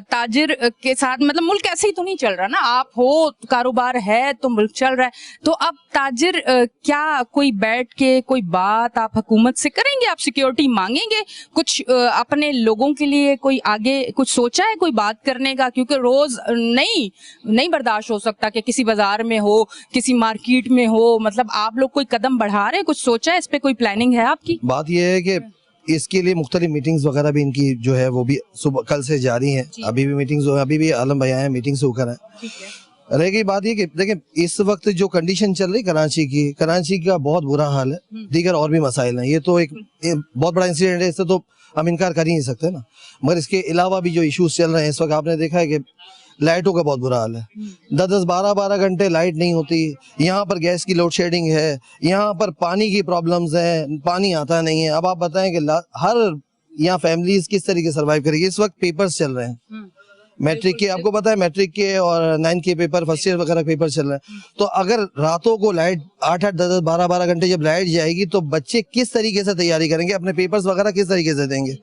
ताजिर के साथ मतलब मुल्क ऐसे ही तो नहीं चल रहा ना, आप हो, कारोबार है तो मुल्क चल रहा है, तो अब ताजिर क्या कोई बैठ के कोई बात आप हुकूमत से करेंगे, आप सिक्योरिटी मांगेंगे, कुछ अपने लोगों के लिए कोई आगे कुछ सोचा है कोई बात करने का? क्योंकि रोज नहीं बर्दाश्त हो सकता कि किसी बाजार में हो, किसी मार्केट में हो, मतलब आप लोग कोई कदम बढ़ा रहे हैं, कुछ सोचा है इस पे, कोई प्लानिंग है आपकी? बात यह है कि इसके लिए मुख्तलिफ मीटिंग्स वगैरह भी इनकी जो है वो भी सुबह कल से जारी हैं, अभी भी मीटिंग्स, अभी भी आलम भाई आए हैं, मीटिंग्स होकर हैं। रह गई बात ये कि देखें इस वक्त जो कंडीशन चल रही कराची का बहुत बुरा हाल है, दीगर और भी मसाइल हैं, ये तो एक बहुत बड़ा इंसिडेंट है, इससे तो हम इनकार कर ही नहीं सकते ना, मगर इसके अलावा भी जो इश्यूज चल रहे हैं इस वक्त, आपने देखा है कि लाइटों का बहुत बुरा हाल है, 10-10, 12-12 घंटे लाइट नहीं होती, यहाँ पर गैस की लोड शेडिंग है, यहाँ पर पानी की प्रॉब्लम्स हैं, पानी आता नहीं है। अब आप बताएं कि हर यहाँ फैमिलीज किस तरीके सर्वाइव करेगी। इस वक्त पेपर्स चल रहे हैं मैट्रिक के, आपको पता है मैट्रिक के और 9 के पेपर, फर्स्ट ईयर वगैरह पेपर चल रहे हैं, तो अगर रातों को लाइट 8-8, 10-10, 12-12 घंटे जब लाइट जाएगी तो बच्चे किस तरीके से तैयारी करेंगे, अपने पेपर्स वगैरह किस तरीके से देंगे,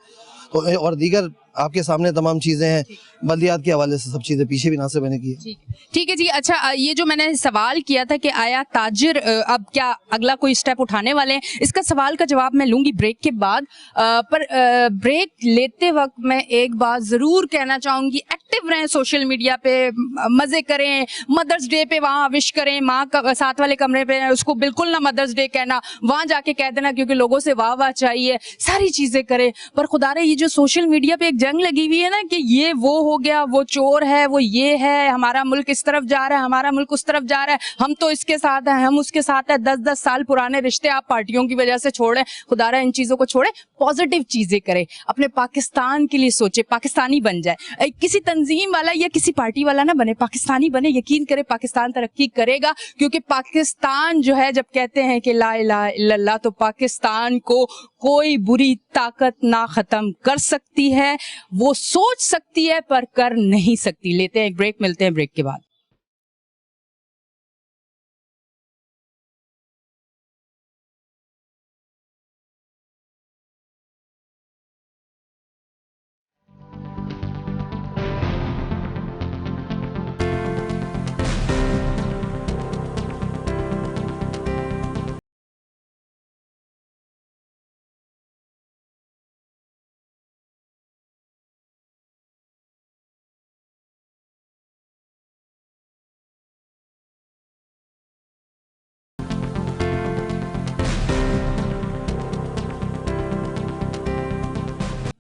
तो और दीगर आपके सामने तमाम चीजें हैं, बल्दियात के हवाले से सब चीजें पीछे भी नासिब बने की है। ठीक है जी। अच्छा, ये जो मैंने सवाल किया था कि आया ताजिर अब क्या अगला कोई स्टेप उठाने वाले हैं, इसका सवाल का जवाब मैं लूंगी ब्रेक के बाद, पर ब्रेक लेते वक्त मैं एक बात जरूर कहना चाहूंगी, एक्टिव रहें सोशल मीडिया पे, मजे करें, मदर्स डे पे वहाँ विश करें, माँ का साथ वाले कमरे पे उसको बिल्कुल ना मदर्स डे कहना, वहां जाके कह देना क्योंकि लोगों से वाह वाह चाहिए, सारी चीजें करें, पर खुदा रे ये जो सोशल मीडिया पे एक जंग लगी हुई है ना कि ये वो हो गया, वो चोर है, वो ये है, हमारा मुल्क इस तरफ जा रहा है, हमारा मुल्क उस तरफ जा रहा है, हम तो इसके साथ हैं, हम उसके साथ हैं, 10-10 साल पुराने रिश्ते आप पार्टियों की वजह से छोड़ें, खुदारा इन चीजों को छोड़ें, पॉजिटिव चीजें करें, अपने पाकिस्तान के लिए सोचे, पाकिस्तानी बन जाए, किसी तंजीम वाला या किसी पार्टी वाला ना बने, पाकिस्तानी बने, यकीन करे पाकिस्तान तरक्की करेगा, क्योंकि पाकिस्तान जो है जब कहते हैं कि ला इलाहा इल्लल्लाह, तो पाकिस्तान को कोई बुरी ताकत ना खत्म कर सकती है, वो सोच सकती है पर कर नहीं सकती। लेते हैं एक ब्रेक, मिलते हैं ब्रेक के बाद।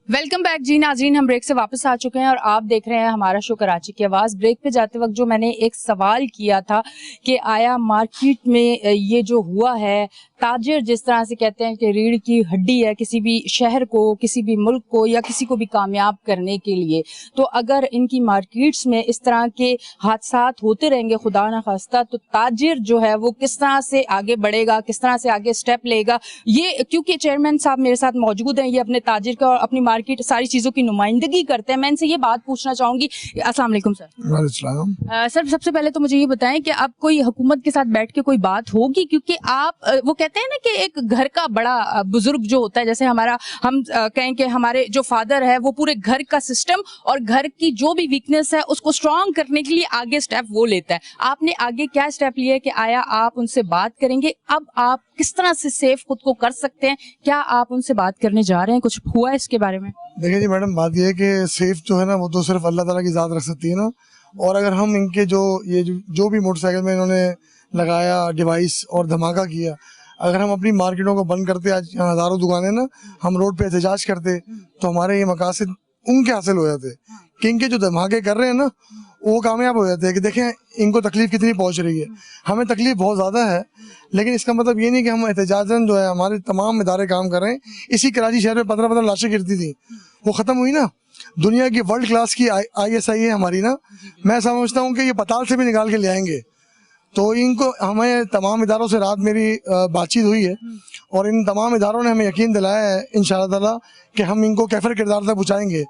वेलकम बैक जी नाजरीन, हम ब्रेक से वापस आ चुके हैं और आप देख रहे हैं हमारा शो कराची की आवाज़। ब्रेक पे जाते वक्त जो मैंने एक सवाल किया था कि आया मार्केट में ये जो हुआ है, ताजिर जिस तरह से कहते हैं कि रीढ़ की हड्डी है किसी भी शहर को, किसी भी मुल्क को या किसी को भी कामयाब करने के लिए, तो अगर इनकी मार्केट्स में इस तरह के हादसात होते रहेंगे खुदा न खास्ता, तो ताजिर जो है वो किस तरह से आगे बढ़ेगा, किस तरह से आगे स्टेप लेगा, ये क्योंकि चेयरमैन साहब मेरे साथ मौजूद हैं, ये अपने ताजिर का और अपनी मार्केट सारी चीजों की नुमाइंदगी करते हैं। मैं इनसे ये बात पूछना चाहूंगी। अस्सलाम वालेकुम सर। वालेकुम। सर सबसे पहले तो मुझे ये बताएं कि आप कोई हुकूमत के साथ बैठ के कोई बात होगी, क्योंकि आप वो कहते कहते हैं ना कि एक घर का बड़ा बुजुर्ग जो होता है, जैसे हमारा हम कहें कि हमारे जो फादर है वो पूरे घर का सिस्टम और घर की जो भी वीकनेस है उसको स्ट्रांग करने के लिए आगे स्टेप वो लेता है। आपने आगे क्या स्टेप लिया है कि आया आप उनसे बात करेंगे, अब आप किस तरह से सेफ खुद को कर सकते हैं, क्या आप उनसे बात करने जा रहे हैं, कुछ हुआ है इसके बारे में? देखिए जी मैडम, बात ये है कि सेफ जो है ना वो तो सिर्फ अल्लाह ताला की ज़ात रख सकती है ना। और अगर हम इनके जो भी मोटरसाइकिल में इन्होंने लगाया डिवाइस और धमाका किया, अगर हम अपनी मार्केटों को बंद करते, आज यहाँ हज़ारों दुकानें ना, हम रोड पे एहतजाज करते तो हमारे ये मकासद उनके हासिल हो जाते कि इनके जो धमाके कर रहे हैं ना वो कामयाब हो जाते हैं कि देखें इनको तकलीफ कितनी पहुंच रही है। हमें तकलीफ बहुत ज़्यादा है, लेकिन इसका मतलब ये नहीं कि हम एहतजाजन जो है हमारे तमाम इदारे काम कर रहे हैं। इसी कराची शहर में 15 लाशें गिरती थी, वो ख़त्म हुई ना। दुनिया की वर्ल्ड क्लास की ISI है हमारी ना, मैं समझता हूँ कि ये पताल से भी निकाल के ले आएंगे। तो इनको हमें तमाम इदारों से रात मेरी बातचीत हुई है और इन तमाम इदारों ने हमें यकीन दिलाया है इंशाअल्लाह ताला कि हम इनको कैफर किरदार तक पहुँचाएंगे।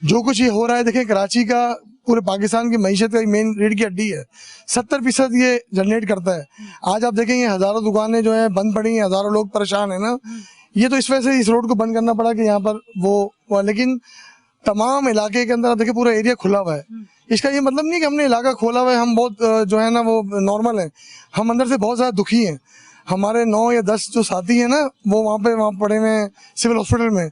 जो कुछ ये हो रहा है, देखें कराची का पूरे पाकिस्तान की मईशत का मेन रीढ़ की हड्डी है, 70% ये जनरेट करता है। आज आप देखेंगे हज़ारों दुकानें जो है बंद पड़ी हैं, हज़ारों लोग परेशान है ना। ये तो इस वजह से इस रोड को बंद करना पड़ा कि यहाँ पर वो लेकिन तमाम इलाके के अंदर देखिए पूरा एरिया खुला हुआ है। इसका ये मतलब नहीं कि हमने इलाका खोला हुआ है, हम बहुत जो है ना वो नॉर्मल है, हम अंदर से बहुत ज़्यादा दुखी हैं। हमारे 9 या 10 जो साथी हैं ना वो वहाँ पड़े हुए हैं सिविल हॉस्पिटल में,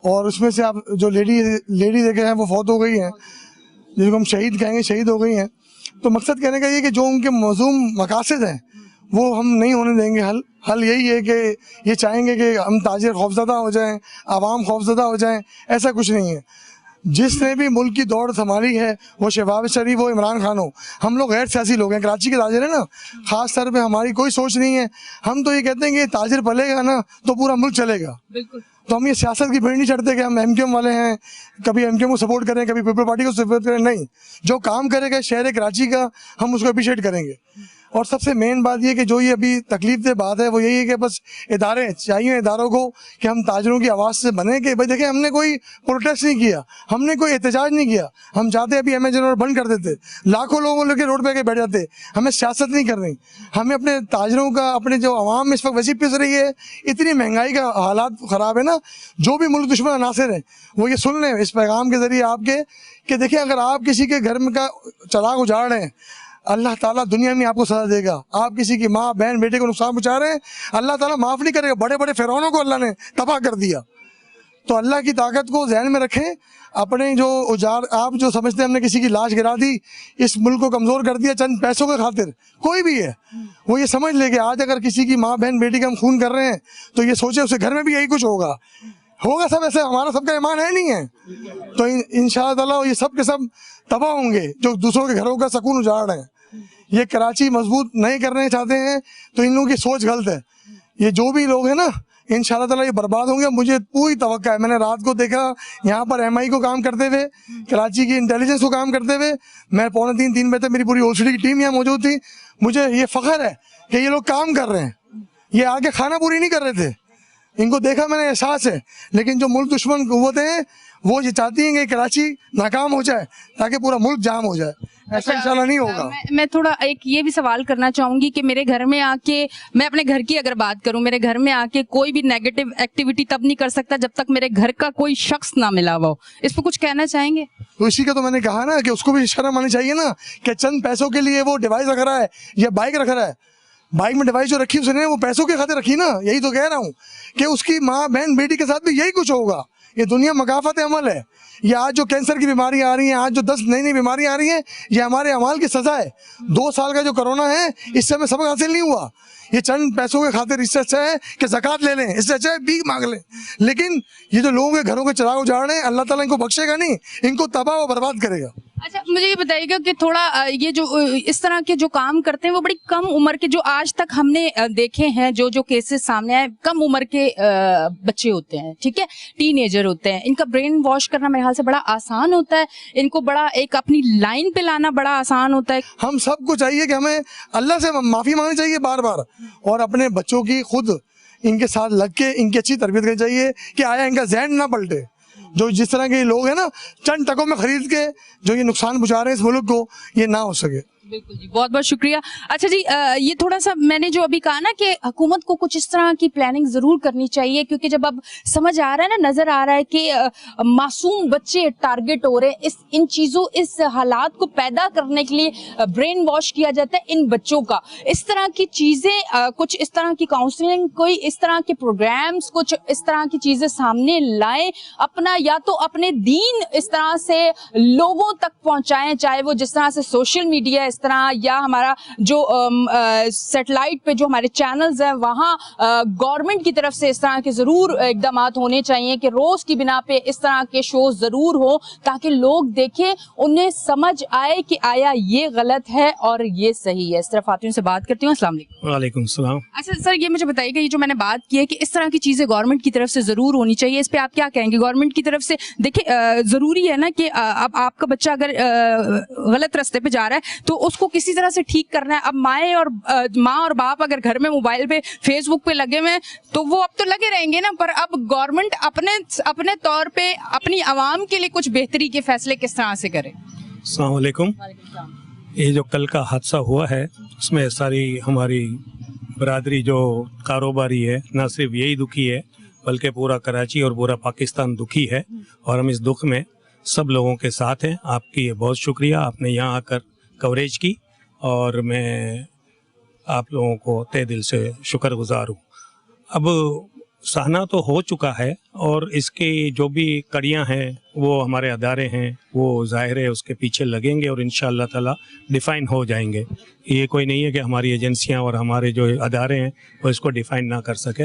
और उसमें से आप जो लेडी देखे हैं वो फौत हो गई हैं, जिसको हम शहीद कहेंगे, शहीद हो गई हैं। तो मकसद कहने का ये कि जो उनके मज़ूम मकासद हैं वो हम नहीं होने देंगे। हल यही है कि ये चाहेंगे कि हम ताजिर खौफज़दा हो जाएं, आवाम खौफज़दा हो जाएं, ऐसा कुछ नहीं है। जिसने भी मुल्क की दौड़ संभाली है, वो शहबाज शरीफ हो, इमरान खान हो, हम लोग गैर सियासी लोग हैं, कराची के ताजिर है ना, ख़ास तौर पे हमारी कोई सोच नहीं है। हम तो ये कहते हैं कि ताजिर पलेगा ना तो पूरा मुल्क चलेगा। बिल्कुल। तो हम ये सियासत की भीड़ नहीं चढ़ते कि हम MQM वाले हैं, कभी MQM को सपोर्ट करें, कभी पीपल पार्टी को सपोर्ट करें, नहीं। जो काम करेगा शहर कराची का हम उसको अप्रिशिएट करेंगे। और सबसे मेन बात ये कि जो ये अभी तकलीफ से बात है वो यही है कि बस इदारे चाहिए इदारों को कि हम ताजरों की आवाज़ से बने कि भाई देखें हमने कोई प्रोटेस्ट नहीं किया, हमने कोई एहतजाज नहीं किया। हम चाहते अभी Amazon और बंद कर देते, लाखों लोगों लेके रोड पे बैठ जाते। हमें सियासत नहीं करनी, हमें अपने ताजरों का, अपने जो आवाम इस वक्त वैसी पिस रही है, इतनी महंगाई का हालात ख़राब है ना, जो भी मुल्क दुश्मन अनासर है वो ये सुन लें इस पैगाम के ज़रिए आपके कि देखिए अगर आप किसी के घर में का चराग उजाड़ रहे हैं, अल्लाह ताला दुनिया में आपको सजा देगा। आप किसी की माँ बहन बेटे को नुकसान पहुँचा रहे हैं, अल्लाह ताला माफ़ नहीं करेगा। बड़े बड़े फ़िरौनों को अल्लाह ने तबाह कर दिया। तो अल्लाह की ताकत को ज़हन में रखें। अपने जो उजाड़, आप जो समझते हैं हमने किसी की लाश गिरा दी, इस मुल्क को कमज़ोर कर दिया चंद पैसों के खातिर, कोई भी है वो ये समझ ले कि आज अगर किसी की माँ बहन बेटी का हम खून कर रहे हैं तो ये सोचे उसके घर में भी यही कुछ होगा सब ऐसे। हमारा सबका ईमान है नहीं है, तो इंशाअल्लाह ताला ये सब के सब तबाह होंगे जो दूसरों के घरों का सुकून उजाड़ रहे हैं। ये कराची मजबूत नहीं करने चाहते हैं तो इन लोगों की सोच गलत है। ये जो भी लोग हैं ना इंशाअल्लाह ताला ये बर्बाद होंगे, मुझे पूरी तवक्का है। मैंने रात को देखा यहाँ पर MI को काम करते हुए, कराची की इंटेलिजेंस को काम करते हुए, मैं 2:45-3 बजे तक मेरी पूरी OCD की टीम यहाँ मौजूद थी। मुझे ये फ़ख्र है कि ये लोग काम कर रहे हैं, ये आगे खाना पूरी नहीं कर रहे थे, इनको देखा मैंने, एहसास है। लेकिन जो मुल्क दुश्मन कुव्वतें हैं वो ये चाहती हैं कि कराची नाकाम हो जाए ताकि पूरा मुल्क जाम हो जाए। ऐसा इंशाल्लाह नहीं होगा। मैं थोड़ा एक ये भी सवाल करना चाहूंगी कि मेरे घर में आके, मैं अपने घर की अगर बात करूं, मेरे घर में आके कोई भी नेगेटिव एक्टिविटी तब नहीं कर सकता जब तक मेरे घर का कोई शख्स ना मिला हुआ हो। इस पर कुछ कहना चाहेंगे? तो इसी का तो मैंने कहा ना कि उसको भी शर्म आनी चाहिए ना कि चंद पैसों के लिए वो डिवाइस रख रहा है या बाइक रख रहा है। बाइक में डिवाइस जो रखी उसने वो पैसों के खातिर रखी ना। यही तो कह रहा हूँ कि उसकी माँ बहन बेटी के साथ भी यही कुछ होगा। ये दुनिया मकाफत अमल है। ये आज जो कैंसर की बीमारी आ रही है, आज जो 10 नई बीमारियां आ रही हैं, ये हमारे अमाल की सजा है। 2 साल का जो कोरोना है इससे हमें सबक हासिल नहीं हुआ। ये चंद पैसों के खातिर इससे अच्छा है कि ज़कात ले लें, इससे अच्छा है भीख मांग लें। लेकिन ये जो लोगों के घरों के चिराग उजाड़ रहे हैं, अल्लाह ताला इनको बख्शेगा नहीं, इनको तबाह व बर्बाद करेगा। अच्छा, मुझे ये बताइएगा कि थोड़ा ये जो इस तरह के जो काम करते हैं वो बड़ी कम उम्र के, जो आज तक हमने देखे हैं, जो केसेस सामने आए, कम उम्र के बच्चे होते हैं, ठीक है, टीनेजर होते हैं। इनका ब्रेन वॉश करना मेरे ख्याल से बड़ा आसान होता है, इनको बड़ा एक अपनी लाइन पे लाना बड़ा आसान होता है। हम सबको चाहिए कि हमें अल्लाह से माफ़ी मांगनी चाहिए बार बार, और अपने बच्चों की खुद इनके साथ लग के इनकी अच्छी तरबियत करनी चाहिए कि आया इनका ज़हन ना पलटे। जो जिस तरह के लोग हैं ना, चंद टकों में खरीद के जो ये नुकसान पहुंचा रहे हैं इस मुल्क को, ये ना हो सके। बिल्कुल जी, बहुत बहुत शुक्रिया। अच्छा जी, ये थोड़ा सा मैंने जो अभी कहा ना कि हुकूमत को कुछ इस तरह की प्लानिंग जरूर करनी चाहिए, क्योंकि जब अब समझ आ रहा है ना, नजर आ रहा है कि मासूम बच्चे टारगेट हो रहे हैं, इस हालात को पैदा करने के लिए ब्रेन वॉश किया जाता है इन बच्चों का। इस तरह की चीजें, कुछ इस तरह की काउंसलिंग, कोई इस तरह के प्रोग्राम्स, कुछ इस तरह की चीजें सामने लाएं, अपना या तो अपने दीन इस तरह से लोगों तक पहुंचाएं, चाहे वो जिस तरह से सोशल मीडिया इस तरह, या हमारा जो सैटेलाइट पे जो हमारे चैनल्स हैं वहाँ गवर्नमेंट की तरफ से इस तरह के जरूर इकदामात होने चाहिए कि रोज की बिना पे इस तरह के शो जरूर हो, ताकि लोग देखें, उन्हें समझ आए कि आया ये गलत है और ये सही है। इस तरह फातिमा से बात करती हूँ। अस्सलाम वालेकुम। वालेकुम सलाम। अच्छा सर, ये मुझे बताइएगा, ये जो मैंने बात की है कि इस तरह की चीजें गवर्नमेंट की तरफ से जरूर होनी चाहिए, इस पे आप क्या कहेंगे? गवर्नमेंट की तरफ से देखिए, जरूरी है ना कि अब आपका बच्चा अगर गलत रास्ते पे जा रहा है तो उसको किसी तरह से ठीक करना है। अब माँ और बाप अगर घर में मोबाइल पे फेसबुक पे लगे हुए हैं तो वो अब तो लगे रहेंगे ना, पर अब गवर्नमेंट अपने तौर पे अपनी आवाम के लिए कुछ बेहतरी के फैसले किस तरह से करे? अस्सलाम वालेकुम। ये जो कल का हादसा हुआ है उसमें सारी हमारी बरादरी जो कारोबारी है ना सिर्फ यही दुखी है, बल्कि पूरा कराची और पूरा पाकिस्तान दुखी है, और हम इस दुख में सब लोगों के साथ हैं। आपकी ये बहुत शुक्रिया, आपने यहाँ आकर कवरेज की, और मैं आप लोगों को तहे दिल से शुक्रगुजार हूँ। अब सहना तो हो चुका है, और इसके जो भी कड़ियाँ हैं वो हमारे अदारे हैं, वो ज़ाहिर है उसके पीछे लगेंगे और इंशाअल्लाह ताला डिफ़ाइन हो जाएंगे। ये कोई नहीं है कि हमारी एजेंसियाँ और हमारे जो अदारे हैं वो इसको डिफ़ाइन ना कर सके।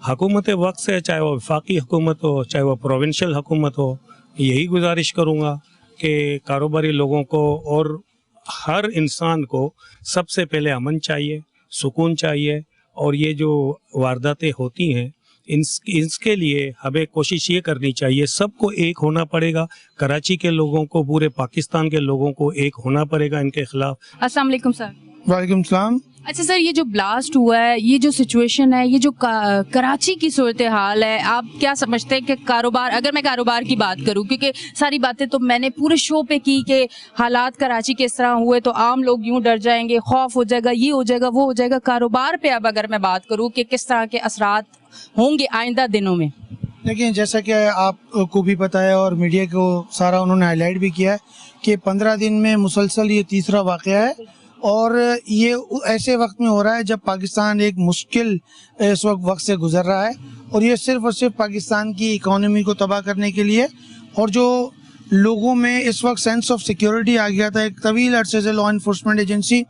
हुकूमत वक्त से, चाहे वो वफाकी हुकूमत हो चाहे वो प्रोविंशियल हुकूमत हो, यही गुजारिश करूँगा कि कारोबारी लोगों को और हर इंसान को सबसे पहले अमन चाहिए, सुकून चाहिए, और ये जो वारदातें होती हैं इसके लिए हमें कोशिश ये करनी चाहिए, सबको एक होना पड़ेगा। कराची के लोगों को, पूरे पाकिस्तान के लोगों को एक होना पड़ेगा इनके खिलाफ। अस्सलाम वालेकुम सर। वालेकुम सलाम। अच्छा सर, ये जो ब्लास्ट हुआ है, ये जो सिचुएशन है, ये जो कराची की सूरत हाल है, आप क्या समझते हैं कि कारोबार, अगर मैं कारोबार की बात करूं, क्योंकि सारी बातें तो मैंने पूरे शो पे की कि हालात कराची के इस तरह हुए तो आम लोग यूं डर जाएंगे, खौफ हो जाएगा, ये हो जाएगा, वो हो जाएगा। कारोबार पे अब अगर मैं बात करूं कि किस तरह के असरात होंगे आइंदा दिनों में? लेकिन जैसा कि आपको भी पता है और मीडिया को सारा उन्होंने हाईलाइट भी किया है कि 15 दिन में मुसलसल ये तीसरा वाक़या है, और ये ऐसे वक्त में हो रहा है जब पाकिस्तान एक मुश्किल इस वक्त से गुजर रहा है, और ये सिर्फ और सिर्फ पाकिस्तान की इकोनॉमी को तबाह करने के लिए, और जो लोगों में इस वक्त सेंस ऑफ सिक्योरिटी आ गया था, एक तवील अरसे से लॉ इन्फोर्समेंट एजेंसी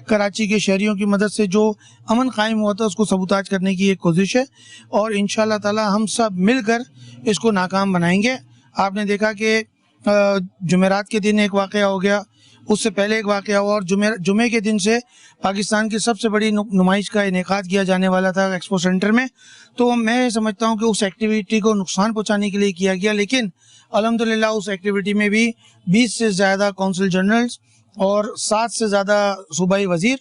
कराची के शहरियों की मदद से जो अमन कायम हुआ था उसको सबूताज करने की एक कोशिश है, और इंशाल्लाह ताला हम सब मिलकर इसको नाकाम बनाएंगे। आपने देखा कि जुमेरात के दिन एक वाक़या हो गया, उससे पहले एक वाक़या हुआ, और जुमे के दिन से पाकिस्तान की सबसे बड़ी नुमाइश का इनेकाद किया जाने वाला था एक्सपो सेंटर में। तो मैं समझता हूँ कि उस एक्टिविटी को नुकसान पहुँचाने के लिए किया गया, लेकिन अल्हम्दुलिल्लाह उस एक्टिविटी में भी 20 से ज़्यादा कौंसिल जनरल्स और 7 से ज़्यादा सूबाई वज़ीर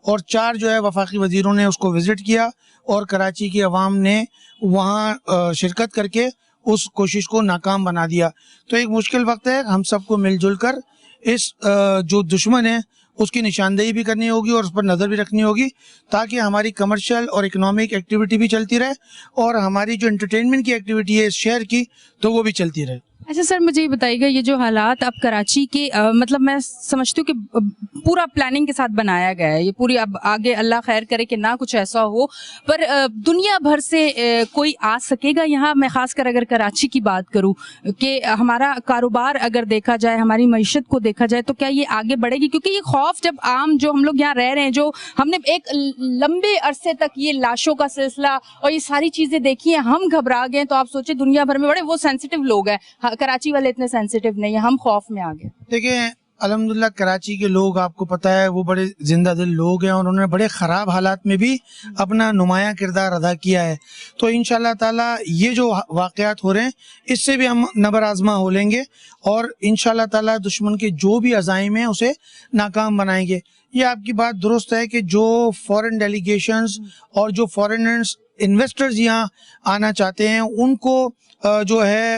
और 4 जो है वफाकी वज़ीरों ने उसको विज़िट किया, और कराची की आवाम ने वहाँ शिरकत करके उस कोशिश को नाकाम बना दिया। तो एक मुश्किल वक्त है, हम सबको मिलजुल कर इस जो दुश्मन है उसकी निशानदेही भी करनी होगी और उस पर नज़र भी रखनी होगी, ताकि हमारी कमर्शियल और इकोनॉमिक एक्टिविटी भी चलती रहे, और हमारी जो एंटरटेनमेंट की एक्टिविटी है इस शहर की तो वो भी चलती रहे। अच्छा सर, मुझे ये बताइएगा, ये जो हालात अब कराची के मतलब मैं समझती हूँ कि पूरा प्लानिंग के साथ बनाया गया है, ये पूरी, अब आगे अल्लाह खैर करे कि ना कुछ ऐसा हो, पर दुनिया भर से कोई आ सकेगा यहाँ? मैं खासकर अगर कराची की बात करूँ कि हमारा कारोबार अगर देखा जाए, हमारी मईशत को देखा जाए, तो क्या ये आगे बढ़ेगी? क्योंकि ये खौफ जब आम जो हम लोग यहाँ रह रहे हैं, जो हमने एक लंबे अरसे तक ये लाशों का सिलसिला और ये सारी चीज़ें देखी हैं, हम घबरा गए, तो आप सोचे दुनिया भर में बड़े वो सेंसिटिव लोग हैं, कराची वाले इतने सेंसिटिव नहीं है, हम खौफ में आ गए। देखिए अल्हम्दुलिल्लाह कराची के लोग, आपको पता है, वो बड़े जिंदा दिल लोग हैं, और उन्होंने बड़े ख़राब हालात में भी अपना नुमाया किरदार अदा किया है। तो इंशाल्लाह ताला ये जो वाक़यात हो रहे हैं इससे भी हम नबर आज़मा हो लेंगे, और इंशाल्लाह ताला दुश्मन के जो भी अज़ाइम हैं उसे नाकाम बनाएंगे। ये आपकी बात दुरुस्त है कि जो फॉरेन डेलीगेशंस और जो फॉरेनर्स इन्वेस्टर्स यहाँ आना चाहते हैं उनको जो है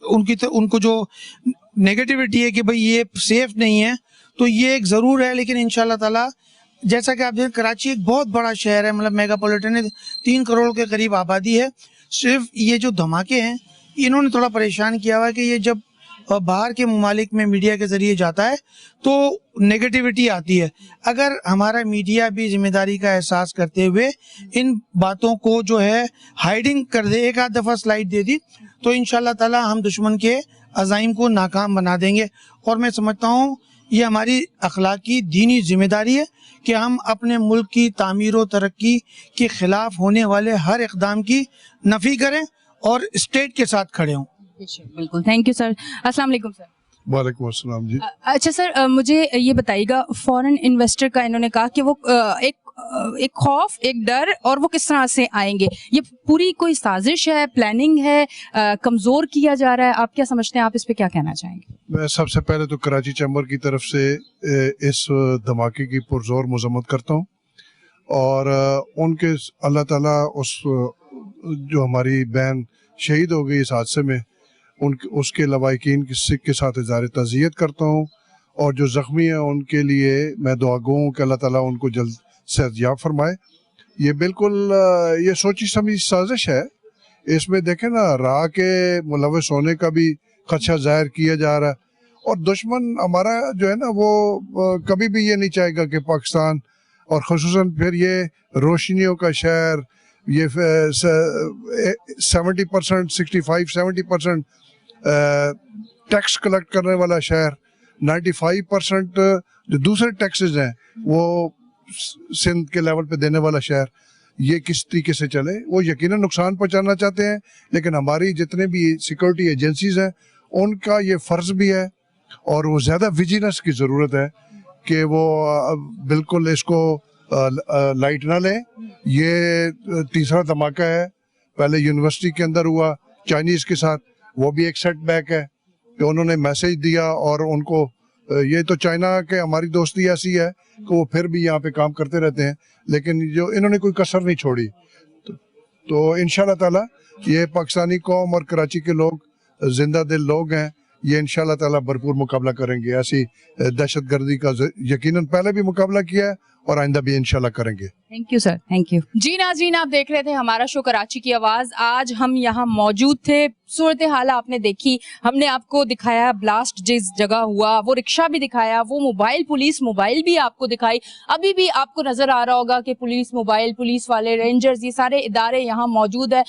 उनको जो नेगेटिविटी है कि भाई ये सेफ नहीं है, तो ये एक ज़रूर है, लेकिन इंशाल्लाह ताला जैसा कि आप देखें कराची एक बहुत बड़ा शहर है, मतलब मेगापोलिटन है, 3 करोड़ के करीब आबादी है। सिर्फ ये जो धमाके हैं इन्होंने थोड़ा परेशान किया हुआ है कि ये जब बाहर के ममालिक में मीडिया के ज़रिए जाता है तो नेगेटिविटी आती है। अगर हमारा मीडिया भी जिम्मेदारी का एहसास करते हुए इन बातों को जो है हाइडिंग कर दे, एक आध दफ़ा स्लाइड दे दी, तो इंशाल्लाह ताला हम दुश्मन के अज़ाइम को नाकाम बना देंगे। और मैं समझता हूँ ये हमारी अखलाकी दीनी जिम्मेदारी है कि हम अपने मुल्क की तामीर व तरक्की के ख़िलाफ़ होने वाले हर इक़दाम की नफ़ी करें और स्टेट के साथ खड़े हों। बिल्कुल, थैंक यू सर। अस्सलाम वालेकुम सर। वालेकुम अस्सलाम जी। अच्छा सर, मुझे ये बताइएगा, फॉरेन इन्वेस्टर का इन्होंने कहा कि वो एक खौफ, एक डर, और वो किस तरह से आएंगे, ये पूरी कोई साजिश है, प्लानिंग है, कमज़ोर किया जा रहा है, आप क्या समझते हैं, आप इस पे क्या कहना चाहेंगे? मैं सबसे पहले तो कराची चैम्बर की तरफ से इस धमाके की पुरजोर मजम्मत करता हूँ, और उनके अल्लाह ताला उस जो हमारी बहन शहीद हो गई इस हादसे में उसके लवाहिकीन के साथ इज़हार तज़ियत करता हूँ, और जो ज़ख्मी हैं उनके लिए मैं दुआ गो हूँ कि अल्लाह ताला उनको जल्द सेहतयाब फरमाए। ये बिल्कुल ये सोची समझी साजिश है। इसमें देखें ना, राह के मुलविस होने का भी खदशा जाहिर किया जा रहा है, और दुश्मन हमारा जो है ना वो कभी भी ये नहीं चाहेगा कि पाकिस्तान, और ख़ुसूसन फिर ये रोशनियों का शहर, ये 70% 65-70% टैक्स कलेक्ट करने वाला शहर, 95% जो दूसरे टैक्सेस हैं वो सिंध के लेवल पे देने वाला शहर, ये किस तरीके से चले? वो यकीनन नुकसान पहुंचाना चाहते हैं, लेकिन हमारी जितने भी सिक्योरिटी एजेंसीज हैं उनका ये फ़र्ज़ भी है, और वो ज़्यादा विजिलेंस की ज़रूरत है कि वो बिल्कुल इसको लाइट ना लें। ये तीसरा धमाका है, पहले यूनिवर्सिटी के अंदर हुआ चाइनीज़ के साथ, वो भी एक सेटबैक है कि उन्होंने मैसेज दिया, और उनको ये तो चाइना के हमारी दोस्ती ऐसी है कि वो फिर भी यहाँ पे काम करते रहते हैं, लेकिन जो इन्होंने कोई कसर नहीं छोड़ी। तो इंशाल्लाह ताला ये पाकिस्तानी कौम और कराची के लोग जिंदा दिल लोग हैं, ये इंशाल्लाह ताला भरपूर मुकाबला करेंगे। ऐसी दहशत गर्दी का यकीनन पहले भी मुकाबला किया है और आइंदा भी इंशाल्लाह करेंगे। Thank you sir, thank you. जी नाज़रीन, आप देख रहे थे हमारा शो कराची की आवाज़। आज हम यहाँ मौजूद थे, सूरत हाल आपने देखी, हमने आपको दिखाया ब्लास्ट जिस जगह हुआ, वो रिक्शा भी दिखाया, वो मोबाइल, पुलिस मोबाइल भी आपको दिखाई। अभी भी आपको नज़र आ रहा होगा कि पुलिस मोबाइल, पुलिस वाले, रेंजर्स, ये सारे इदारे यहाँ मौजूद है।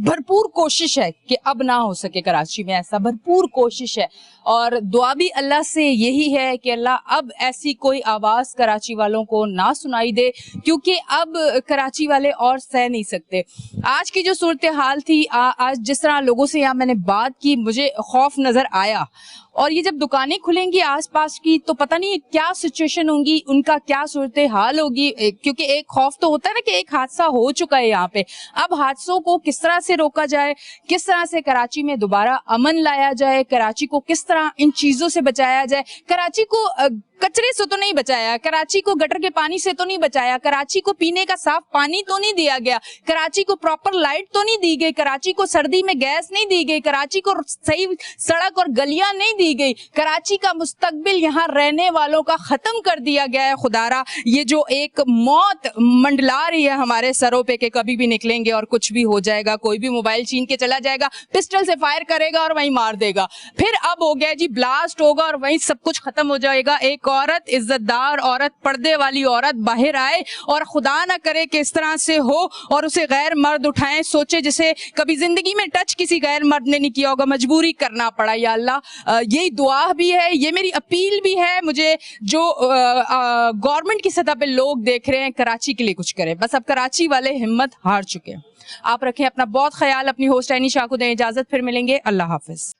भरपूर कोशिश है कि अब ना हो सके कराची में ऐसा, भरपूर कोशिश है, और दुआ भी अल्लाह से यही है कि अल्लाह अब ऐसी कोई आवाज़ कराची वालों को ना सुनाई दे, क्योंकि अब कराची वाले और सह नहीं सकते। आज की जो सूरत हाल थी, आज जिस तरह लोगों से यहाँ मैंने बात की, मुझे खौफ नज़र आया, और ये जब दुकानें खुलेंगी आसपास की तो पता नहीं क्या सिचुएशन होंगी, उनका क्या सूरत हाल होगी, क्योंकि एक खौफ तो होता है ना कि एक हादसा हो चुका है यहाँ पे, अब हादसों को किस तरह से रोका जाए, किस तरह से कराची में दोबारा अमन लाया जाए, कराची को किस तरह इन चीजों से बचाया जाए, कराची को कचरे से तो नहीं बचाया, कराची को गटर के पानी से तो नहीं बचाया, कराची को पीने का साफ पानी तो नहीं दिया गया, कराची को प्रॉपर लाइट तो नहीं दी गई, कराची को सर्दी में गैस नहीं दी गई, कराची को सही सड़क और गलियां नहीं दी गई, कराची का मुस्तकबिल यहाँ रहने वालों का खत्म कर दिया गया है। खुदारा, ये जो एक मौत मंडला रही है हमारे सरों पे कि कभी भी निकलेंगे और कुछ भी हो जाएगा, कोई भी मोबाइल छीन के चला जाएगा, पिस्टल से फायर करेगा और वहीं मार देगा, फिर अब हो गया जी ब्लास्ट होगा और वहीं सब कुछ खत्म हो जाएगा। एक औरत, इज्जतदार औरत, पर्दे वाली औरत बाहर आए और खुदा ना करे कि इस तरह से हो और उसे गैर मर्द उठाएं, सोचे जिसे कभी जिंदगी में टच किसी गैर मर्द ने नहीं किया होगा, मजबूरी करना पड़ा। या अल्लाह, यही दुआ भी है, ये मेरी अपील भी है मुझे, जो गवर्नमेंट की सतह पे लोग देख रहे हैं, कराची के लिए कुछ करें। बस अब कराची वाले हिम्मत हार चुके हैं। आप रखें अपना बहुत ख्याल। अपनी होस्ट एनी शाह को दें इजाजत, फिर मिलेंगे। अल्लाह हाफिज।